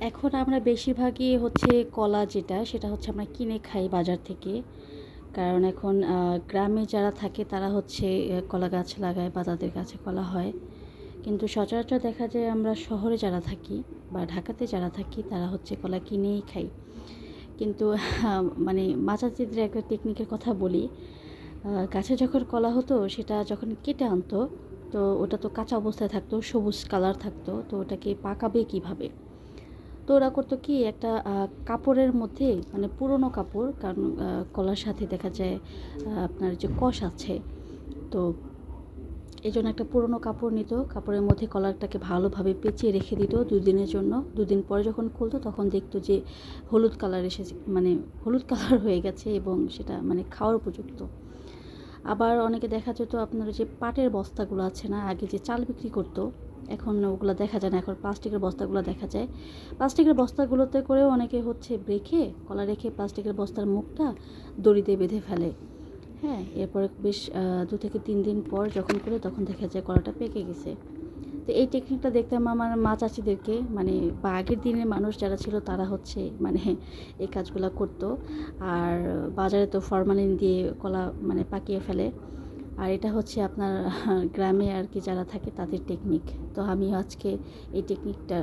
এখন আমরা বেশিরভাগই হচ্ছে কলা যেটা সেটা হচ্ছে আমরা কিনে খাই বাজার থেকে। কারণ এখন গ্রামে যারা থাকে তারা হচ্ছে কলা গাছ লাগায় বা তাদের গাছে কলা হয়। কিন্তু সচরাচর দেখা যায় আমরা শহরে যারা থাকি বা ঢাকাতে যারা থাকি তারা হচ্ছে কলা কিনেই খাই। কিন্তু মানে মাচাচিদের একটা টেকনিকের কথা বলি। গাছে যখন কলা হতো সেটা যখন কেটে আনতো, তো ওটা তো কাঁচা অবস্থায় থাকতো, সবুজ কালার থাকতো, তো ওটাকে পাকাবে কিভাবে? তো ওরা করতো কি একটা কাপড়ের মধ্যে, মানে পুরনো কাপড়, কারণ কলার সাথে দেখা যায় আপনার যে কষ আছে, তো এই জন্য একটা পুরনো কাপড় নিত, কাপড়ের মধ্যে কলারটাকে ভালোভাবে পেঁচিয়ে রেখে দিত 2 দিনের জন্য। 2 দিন পরে যখন খুলতো তখন দেখতো যে হলুদ কালার এসেছে, মানে হলুদ কালার হয়ে গেছে এবং সেটা মানে খাওয়ার উপযুক্ত। আবার অনেকে দেখা যেত আপনার যে পাটের বস্তাগুলো আছে না, আগে যে চাল বিক্রি করতো, এখন ওগুলো দেখা যায় না, এখন প্লাস্টিকের বস্তাগুলো দেখা যায়। প্লাস্টিকের বস্তাগুলোতে করেও অনেকে হচ্ছে রেখে কলা রেখে প্লাস্টিকের বস্তার মুখটা দড়ি দিয়ে বেঁধে ফেলে। হ্যাঁ, এরপরে বেশ 2 থেকে 3 দিন পর যখন করে তখন দেখা যায় কলাটা পেকে গেছে। তো এই টেকনিকটা দেখতাম আমার মা চাচিদেরকে, মানে বা আগের দিনের মানুষ যারা ছিল তারা হচ্ছে মানে এই কাজগুলো করতো। আর বাজারে তো ফরমালিন দিয়ে কলা মানে পাকিয়ে ফেলে। আর এটা হচ্ছে আপনার গ্রামে আর কি যারা থাকে তাদের টেকনিক। তো আমি আজকে এই টেকনিকটা